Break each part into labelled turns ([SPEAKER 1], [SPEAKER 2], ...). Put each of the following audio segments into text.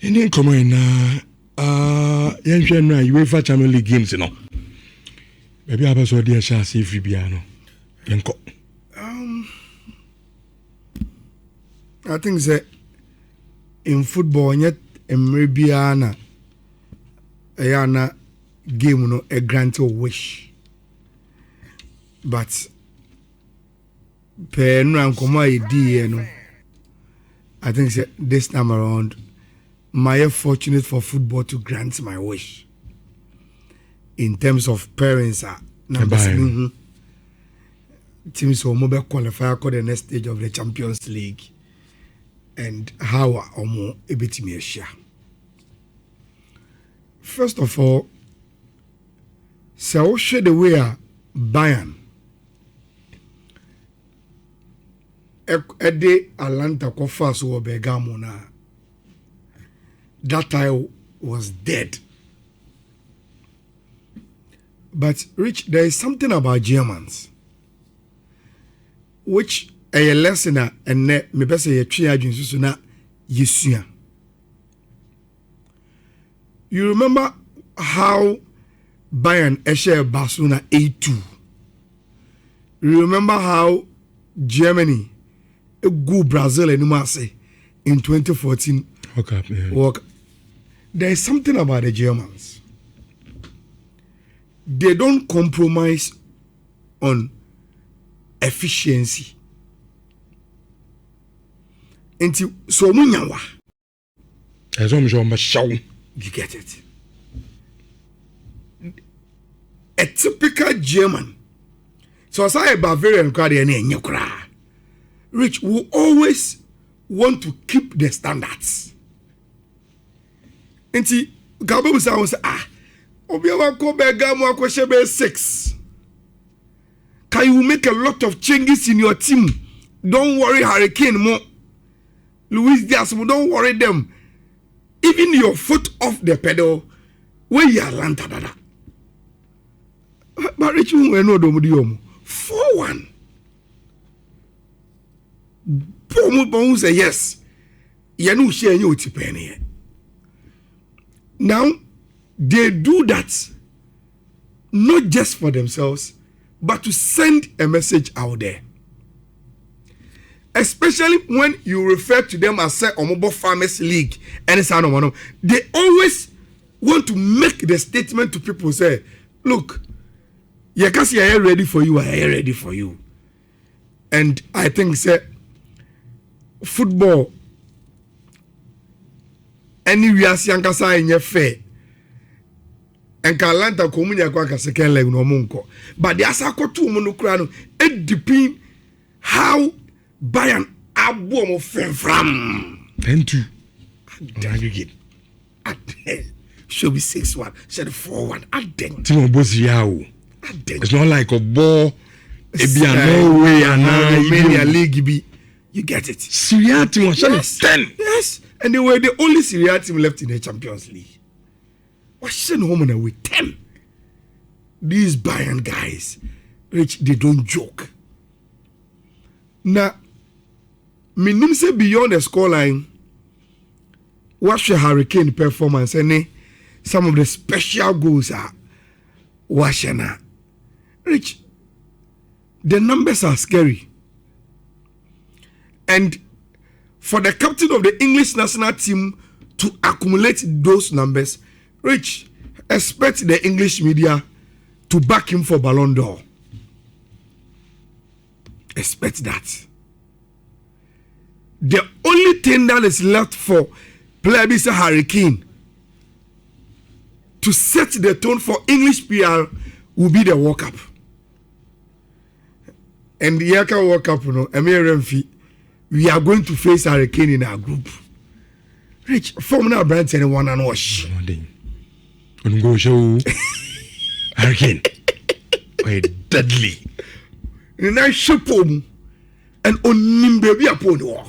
[SPEAKER 1] Any comment na yenhwe na UEFA Champions League games no. Maybe abaso dey sha say free bia no. Yenko.
[SPEAKER 2] I think that in football yet emrebiana ayana game no a grant or wish. But per no idea no. I think that this time around my fortunate for football to grant my wish. In terms of parents teams will mobile qualify for the next stage of the Champions League. And how or more a bit me a share. First of all, so should the way Bayern a day Atlanta Kofas or Bergamona. That time was dead. But Rich, there is something about Germans which a lesson and me best say a triage na yesua. You remember how Bayern share Barcelona 8-2. You remember how Germany go Brazil and Marseille in 2014 World Cup. There is something about the Germans. They don't compromise on efficiency. Until so munyawa. You get it. A typical German. So as I Bavarian Rich will always want to keep the standards. Until Gabu sounds Obiawa ko Bergamo akweshebe 6. Can you make a lot of changes in your team? Don't worry, Hurricane more. Luis Diaz, don't worry them. Even your foot off the pedal, where you are Lanta. But Rich, we know the 4-1. Pomu say yes. Yanu share you tipeni. Now they do that not just for themselves, but to send a message out there. Especially when you refer to them as say Omobo Farmers League and it's they always want to make the statement to people say, look, Yakasi, I am ready for you, I am ready for you. And I think say football any yankasa in your fair and Kalanta Comunia Quaka second leg no munko. But the Asako two monocrano, it depends how Bayern abomo from
[SPEAKER 1] 10-2 aggregate
[SPEAKER 2] at should be 6-1 said 4-1 at den
[SPEAKER 1] Timo Bosiao. It's not like a ball no way and
[SPEAKER 2] league be you get it.
[SPEAKER 1] Syria team was 10.
[SPEAKER 2] Yes, and they were the only Syria team left in the Champions League. What's sent home and away 10? These Bayern guys, Rich, they don't joke. Now, meaning say beyond the scoreline, watch the Hurricane performance and some of the special goals are watching. Rich, the numbers are scary. And for the captain of the English national team to accumulate those numbers, Rich, expect the English media to back him for Ballon d'Or. Expect that. The only thing that is left for player Mr. Hurricane to set the tone for English PR will be the World Cup. And the Yaka World Cup, we are going to face Hurricane in our group. Rich, Formula Brands and one and wash.
[SPEAKER 1] Go show Hurricane. Wait, deadly.
[SPEAKER 2] And I ship home and on baby upon war.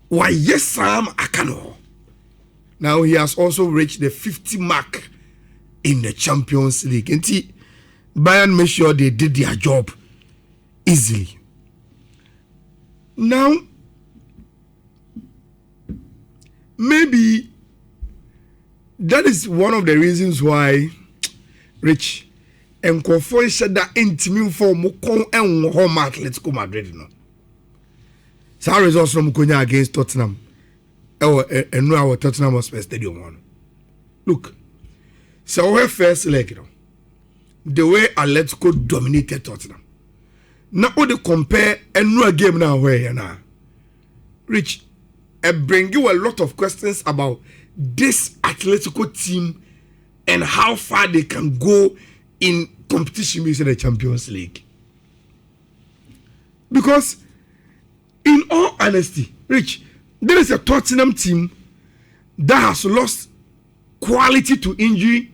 [SPEAKER 2] Why, yes, Sam Akano. Now he has also reached the 50 mark in the Champions League. And Bayern made sure they did their job easily. Now, maybe that is one of the reasons why Rich and Kofo said that intimate for Mukon and home Atletico Madrid. No, so results from Mukonya against Tottenham. And now our Tottenham Hotspur Stadium one. Look, so our first leg, you know, the way Atletico dominated Tottenham. Now all the compare and no game now where you now. Rich, I bring you a lot of questions about this Atletico team and how far they can go in competition with the Champions League. Because, in all honesty, Rich, there is a Tottenham team that has lost quality to injury,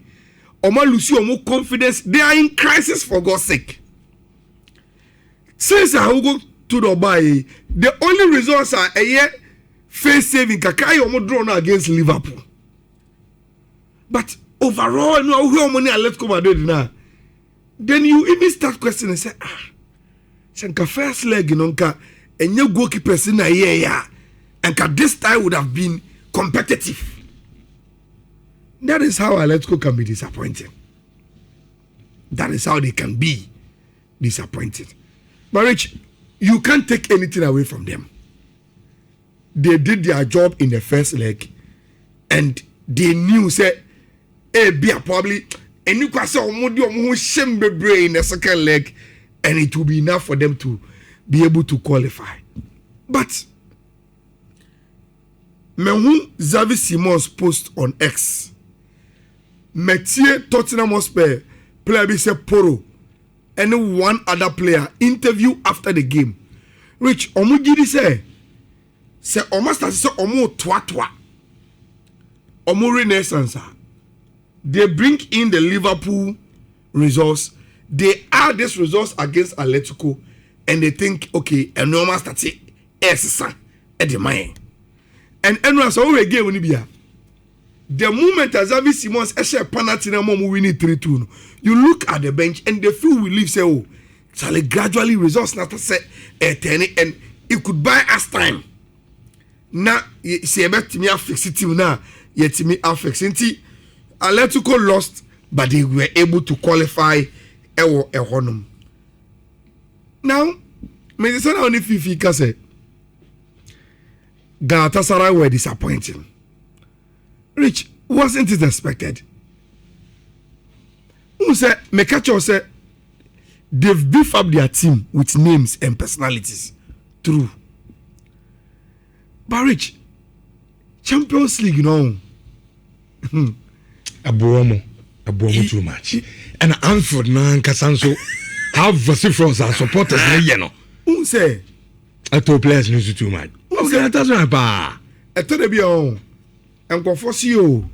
[SPEAKER 2] or more lose or more confidence. They are in crisis for God's sake. Since I go to Dubai, the only results are a year face saving Kakai or more drawn against Liverpool. But overall, no how many Atletico Madrid now. Then you even start questioning and say, Shanka first leg, you know, and your goalkeepers in a year, and this time would have been competitive. That is how Atletico can be disappointing. That is how they can be disappointed. But Rich, you can't take anything away from them. They did their job in the first leg, and they knew, say, be probably and Newcastle who shame the brain in the second leg, and it will be enough for them to be able to qualify. But Mehu Xavi Simons post on X. Metier Tottenham Hotspur player be say Poro and one other player interview after the game. Rich Omugidi say almost as so omo twa omo renaissance. They bring in the Liverpool results. They add this results against Atletico, and they think, okay, a normal static is at the mind. And as always game when be the moment as Xavi Simons a penalty na mom winning 3-2. You look at the bench and the few will leave say, oh, shall gradually results not to say 10 and it could buy us time. Now see about me fix it now, yet me affix it. Atletico lost, but they were able to qualify a honum. Now, me say only Fifi can say Galatasaray were disappointing. Rich, wasn't it expected? Who said Mekacho said they've beefed up their team with names and personalities. True. But Rich, Champions League, you know.
[SPEAKER 1] Abuomo too much. And Anfield na Kasanso have vociferous and supporters na no.
[SPEAKER 2] Who say?
[SPEAKER 1] Ato players no too much. Okay, that's right pa.
[SPEAKER 2] Eto de bi on. Enko force you.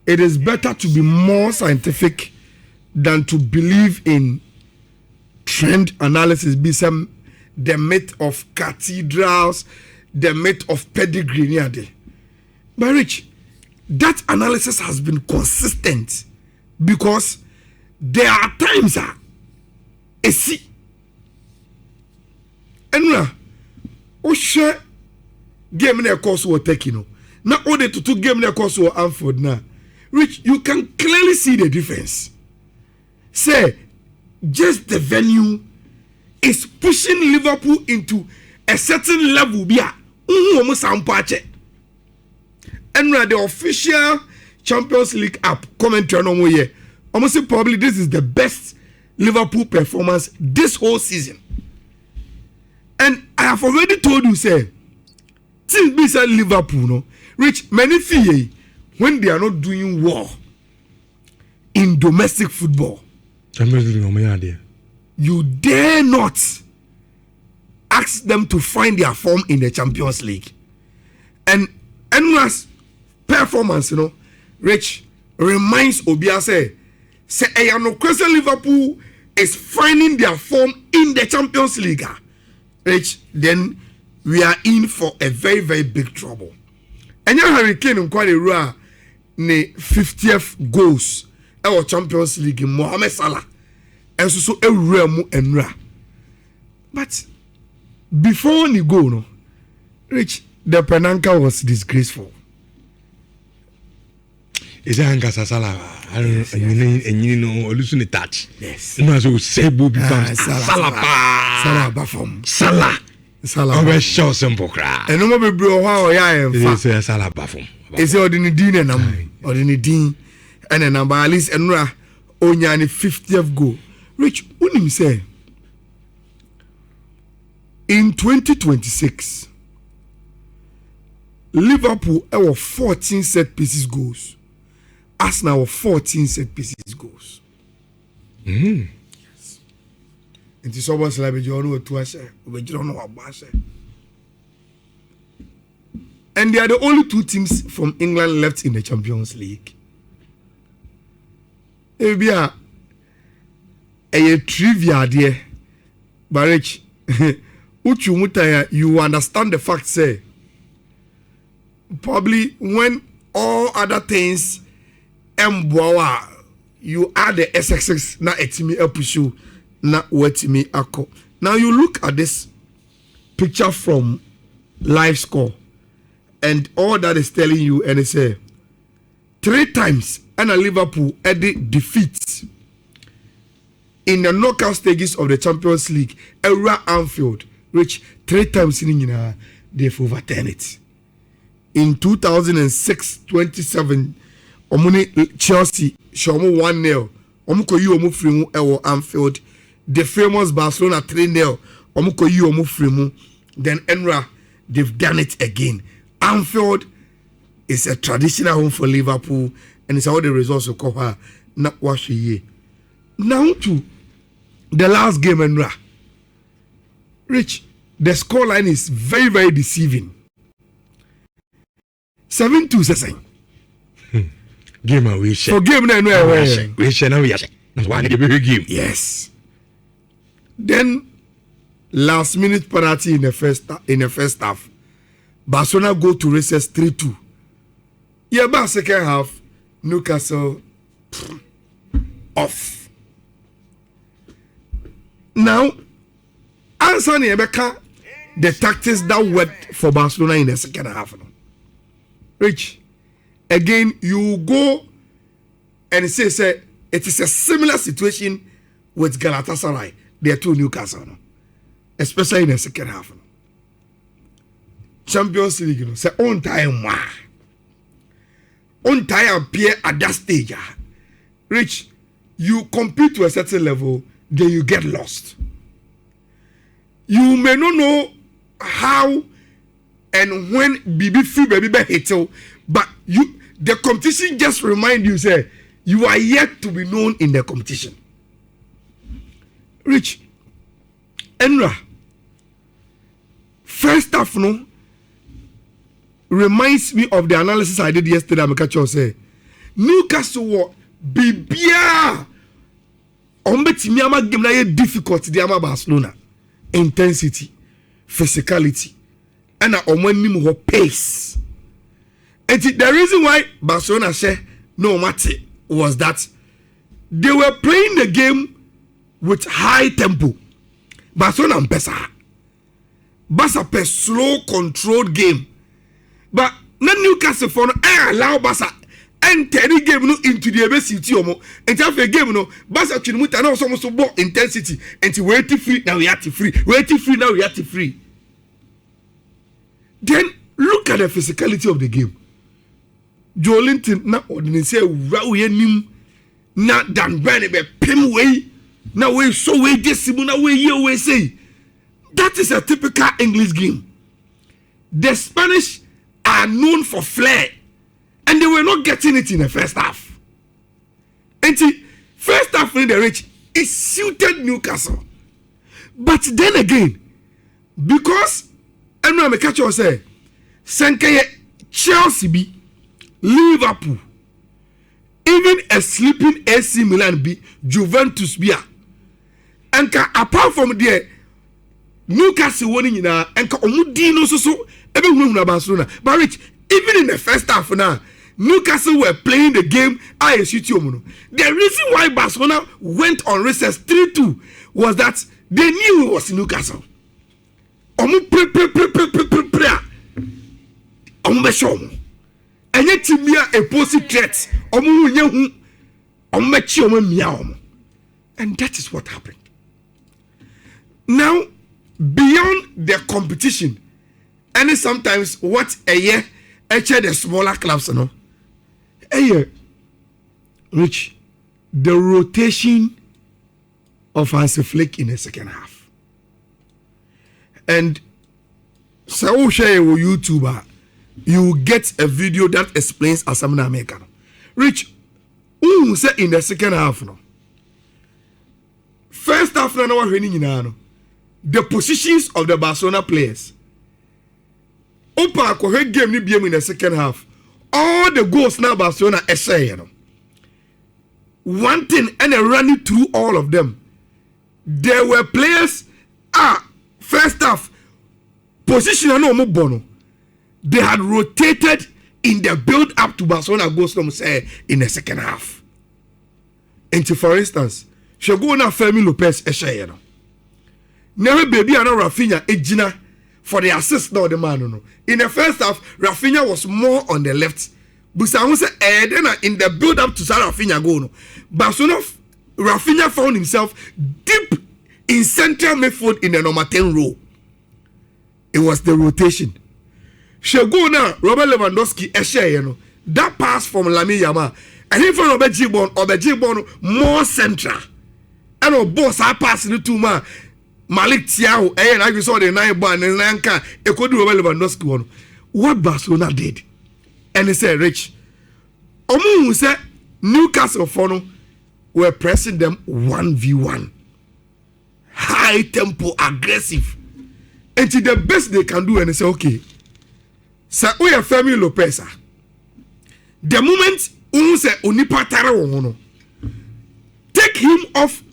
[SPEAKER 2] It is better to be more scientific than to believe in trend analysis. Be some the myth of cathedrals, the myth of pedigree near there. But Rich, that analysis has been consistent because there are times a see and share game in a course we're taking. Now only to two game in a course we're Anfield now. Rich, you can clearly see the difference. Say, just the venue is pushing Liverpool into a certain level. And the official Champions League app commentary on here, almost say probably this is the best Liverpool performance this whole season. And I have already told you, say, team beside Liverpool, no, Rich, many fee when they are not doing well in domestic football. You dare not ask them to find their form in the Champions League. And Enra's performance, you know, Rich, reminds Obia say no question Liverpool is finding their form in the Champions League. Rich, then we are in for a very, very big trouble. And you Harry Kane in quite a rare 50th goals our Champions League in Mohamed Salah. And so a rare and rare. But before you go, no, Rich, the Penanka was disgraceful.
[SPEAKER 1] Is that Angasa Salah? And you know, losing touch.
[SPEAKER 2] Yes.
[SPEAKER 1] No, so Sebo becomes
[SPEAKER 2] Salah Bafom.
[SPEAKER 1] Salah. I'm very sure simple cry.
[SPEAKER 2] And no more be bro, how I am.
[SPEAKER 1] It's a Salah Bafom.
[SPEAKER 2] It's ordinary Dean and ordinary Dean and a number at least and Onyani 50th goal. Rich, when him say in 2026, Liverpool have 14 set pieces goals. Arsenal 14 set pieces goals. Yes. And it's almost like you don't know what to say. You don't know what to say. And they are the only two teams from England left in the Champions League. Maybe a trivia there. But Rich, you understand the fact, say, probably when all other things you add the SXX na etimi epusu na wetimi ako. Now you look at this picture from live score and all that is telling you, and it say 3 times and a Liverpool at the defeat in the knockout stages of the Champions League era Anfield, which 3 times in they've overturned it. In 2006, 27, Chelsea show 1-0. Omukoyi frimu ewo Anfield. The famous Barcelona 3-0. Omukoyi frimu. Then Enra, they've done it again. Anfield is a traditional home for Liverpool, and it's how the results will cover. Not wash a year. Now to the last game, Enra. Rich, the scoreline is very, very deceiving. 7-2 session.
[SPEAKER 1] Game we share.
[SPEAKER 2] For game now
[SPEAKER 1] we share now we share. That's why the big game.
[SPEAKER 2] Yes. Then last minute penalty in the first half. Barcelona go to recess 3-2. Yeah, but second half, Newcastle off. Now, answer Rebecca, the tactics that worked for Barcelona in the second half. Rich, again, you go and say it is a similar situation with Galatasaray. They are two Newcastle, especially in the second half. Champions League, say on time appear at that stage. Rich, you compete to a certain level, then you get lost. You may not know how and when BB free baby hit you, but the competition just remind you, say, you are yet to be known in the competition. Rich, Enra, first half, no, reminds me of the analysis I did yesterday. I'm catch you say, Newcastle bibia ombetimi ama game na ye difficult di ama Barcelona, intensity, physicality, and omanim ho pace. And the reason why Barcelona say no matter was that they were playing the game with high tempo. Barcelona and Barca play slow, controlled game. But not Newcastle for allow Barca enter the game into the city omo. And after game Barca chinimuta na so ball intensity and waiting free now we have to free. Waiting free now we have to free. Then look at the physicality of the game. Jolinton na ordinary say we nim na dan ben be pim way na we so we desimu na we here we say that is a typical English game. The Spanish are known for flair and they were not getting it in the first half. And the first half in the Rich it suited Newcastle. But then again, because I'm not catch you say Senke Chelsea be Liverpool, even a sleeping AC Milan be Juventus be and apart from there Newcastle winning in and omudi so everyone na Barcelona. But Rich, even in the first half now Newcastle were playing the game the reason why Barcelona went on recess 3-2 was that they knew it was Newcastle. Any timia a posy threat, and that is what happened. Now, beyond the competition, and sometimes what a year, the smaller clubs, you know, a year, Rich, the rotation of Hansi Flick in the second half. And so share with YouTuber, you get a video that explains Asamina American. Rich, who said in the second half no? First half no the positions of the Barcelona players. Opa ko game ni in the second half. All the goals now Barcelona essay, you know. One thing and running through all of them. There were players first half position no mo bono. They had rotated in the build up to Barcelona goals say in the second half. And for instance, she go na Fermin Lopez essay, no. Never baby and Rafinha ejina for the assist now the man no. In the first half, Rafinha was more on the left. But I say then in the build up to Rafinha go no. Barcelona Rafinha found himself deep in central midfield in the number 10 row. It was the rotation. She go now Robert Lewandowski you know. That pass from Lamine Yamal and if Robert Gibon more central. And our boss I pass the two man Malik Thiaw and I saw the 9 ball and 9 car it could do Robert Lewandowski one. What Barcelona did and they said Rich Omu said Newcastle Fono were pressing them 1v1 high tempo aggressive and to the best they can do and they say okay so we are Fermin Lopez the moment Omu say Onipa Tara take him off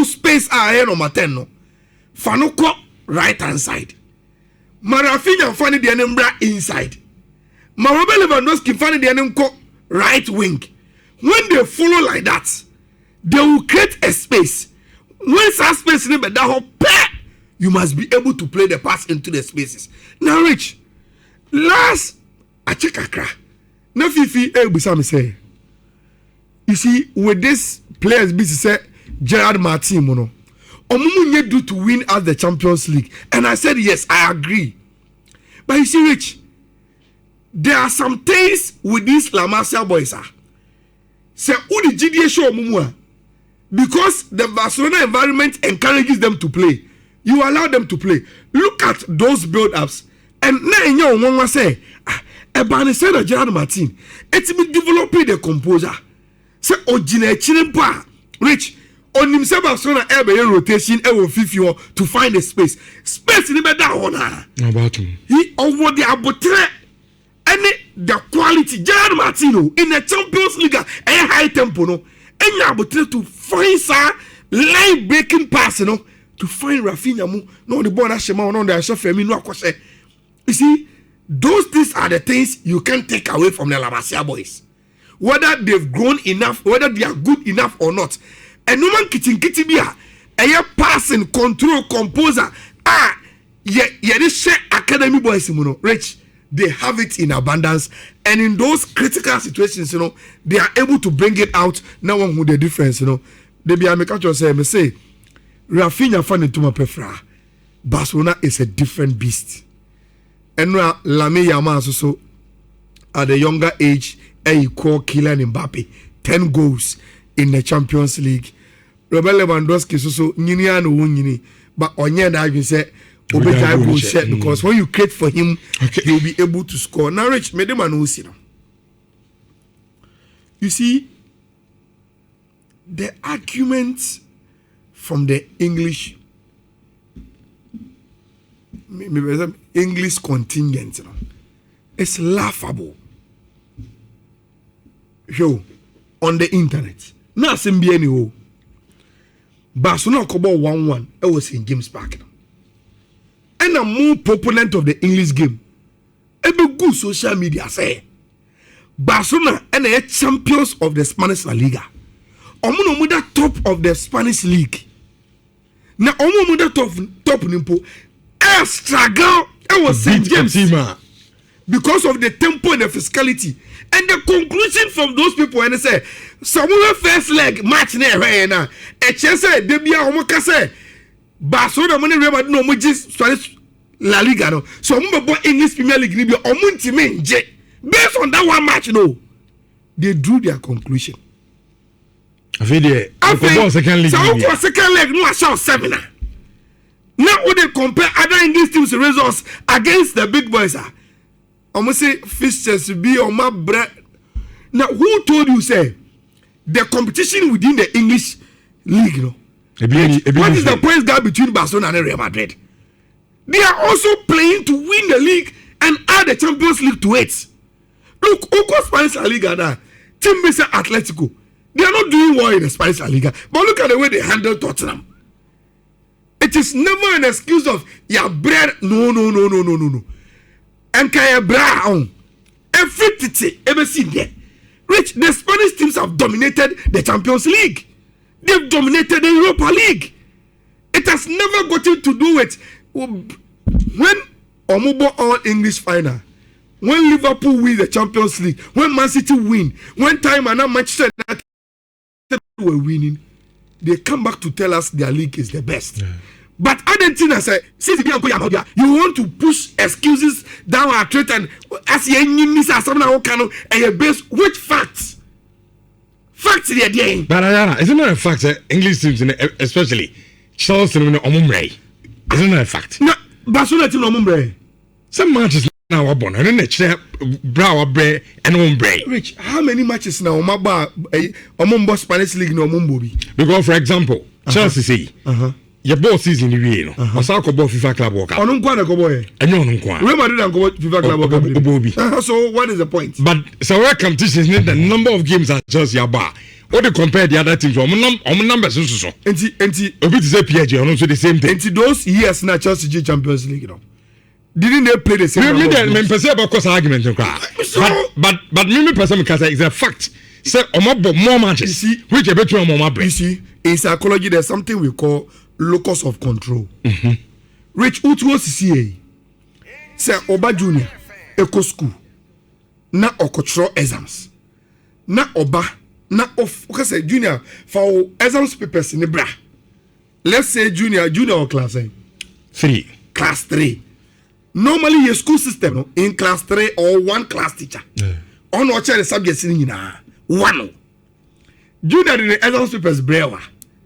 [SPEAKER 2] space ahead on Mateno Fanoko right hand side Marafinha funny the enembra inside Marobe Lewandowski funny the enemko right wing. When they follow like that, they will create a space. When that space in that whole you must be able to play the pass into the spaces. Now, Rich, last I check Accra. Now, Fifi, Bisami say, you see, with this players, busy say Gerard Martin, mono, Omumu do to win as the Champions League, and I said yes, I agree. But you see, Rich, there are some things with these La Masia boys say who the GDA show Mumua because the Barcelona environment encourages them to play. You allow them to play. Look at those build-ups. And now in your one say Ebani said Gerard Martin, it's been developing the composure. Say Ojine Chinimpa Rich on himself Barcelona ebe rotation will fit you to find a space. Space in the better one.
[SPEAKER 1] About him.
[SPEAKER 2] He over the abotre. And the quality Gerard Martino in the Champions League a high tempo no and you able to find sa line breaking pass no to find Rafinha mu no the ball that shema no the Fermin no akose. You see those things are the things you can take away from the La Masia boys whether they've grown enough whether they are good enough or not and no man kitchen bia a passing control composer this share academy boys no Rich. They have it in abundance, and in those critical situations, you know, they are able to bring it out. Now, one with the difference, you know, they be a say, Rafinha fan into my prefera. Barcelona is a different beast, and now Lamine Yamal also at the younger age, call Kylian Mbappe 10 goals in the Champions League. Robert Lewandowski also Nhyira no win, but Onyeda I say. Because when you create for him, he'll be able to score. Now, Rich, made man you see, the arguments from the English contingent, you know, it's laughable. Yo, on the internet. Now, Simbiani, Barcelona Kobo 1-1. It was in James Park. And a more proponent of the English game. Every good social media say Barcelona and the champions of the Spanish La Liga. Omo the top of the Spanish league. Now omo the top nimpo. Struggle. It was St. James. because of the tempo and the physicality. And the conclusion from those people, and they say, someone first leg match near now. A chance say Debia Homoka say Barcelona money Real Madrid no mujis Spanish La Liga no. So English Premier League ni be omunti menje. Based on that one match, no, they drew their conclusion.
[SPEAKER 1] Second
[SPEAKER 2] leg, no, I saw seminar. Now, when they compare other English teams' results against the big boys, I'm going to say fixtures be on my bread. Now, who told you, say, the competition within the English league, no? What is the points gap between Barcelona and Real Madrid? They are also playing to win the league and add the Champions League to it. Look, Oko Spanish La Liga now, Team Mesa Atletico, they are not doing well in the Spanish La Liga. But look at the way they handle Tottenham. It is never an excuse of your bread. No. And kaya brown. Every titi ever seen there. Rich, the Spanish teams have dominated the Champions League. They've dominated the Europa League. It has never gotten to do with when Omubo All English final. When Liverpool win the Champions League, when Man City win, when time and now Manchester United were winning, they come back to tell us their league is the best. Yeah. But Argentina said, you want to push excuses down our throat and as you base which facts? Facts they are doing.
[SPEAKER 1] But Ayala, isn't that a fact that English teams, especially Chelsea, isn't that a fact?
[SPEAKER 2] No, Barcelona team no
[SPEAKER 1] some matches. Now we're born. I don't know. Brow bread and one bread.
[SPEAKER 2] Rich, how many matches now? Omumbo Spanish League no Omumbo.
[SPEAKER 1] Because for example, Chelsea say, your boss is in the way. Osaka ball FIFA club worker.
[SPEAKER 2] Onunkwana go boy.
[SPEAKER 1] And no Onunkwana.
[SPEAKER 2] Real Madrid and go FIFA club worker. So what is the point?
[SPEAKER 1] But so where competition is the number of games at Chelsea are bar. What they compare the other teams? Numbers so.
[SPEAKER 2] Enti.
[SPEAKER 1] A bit is a PSG. Also the same thing.
[SPEAKER 2] Enti those years na Chelsea Champions League, you know. Didn't they play the same?
[SPEAKER 1] Me person about argument but me person because it's a fact. Say more matches. You see, which a better more.
[SPEAKER 2] You see, in psychology, there's something we call locus of control. Rich Utuo CCA. Say Oba Junior, Eco School, na Okotro exams, na Oba, na of. Okay, say Junior for exams papers in the bra. Let's say Junior or class
[SPEAKER 1] 3.
[SPEAKER 2] Class 3. Normally, your school system in class 3 or one class teacher. On watch the subjects in one. Junior in the exam papers brewer.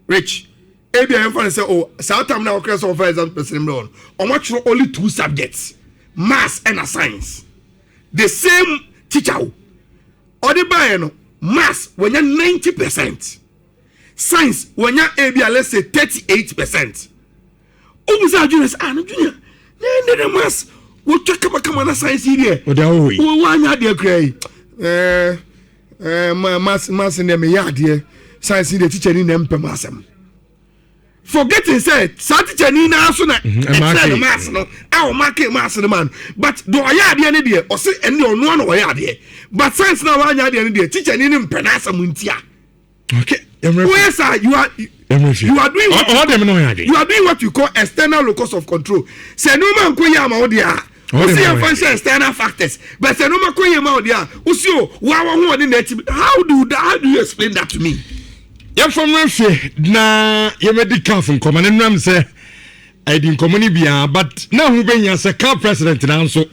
[SPEAKER 2] Rich. ABM fan say, oh, Southam now class of exam papers in on watch only 2 subjects, maths and science. The same teacher. Or the Bayern maths when you're 90%, science when you're ABM let's say 38%. Oh, Junior say, no Junior. The mass will check up a science here.
[SPEAKER 1] What are we?
[SPEAKER 2] One idea, cray. Mass in the yard here. Science in the teacher in them per massam. Forgetting said, Saturday Nasuna, and mass, no, our market mass the man. But do I had the idea or say any on one way out here? But science now, I had the idea, teacher in him penasa muntia. Okay, where's you are. You are doing what you call external locus of control. Say no man koya ma odia. We see a function external factors. But say no man koya ma odia. Usio how do you explain that to me?
[SPEAKER 1] Ya from refe na ye medical from command nam say I didn't communi bia but now who been as a car president now so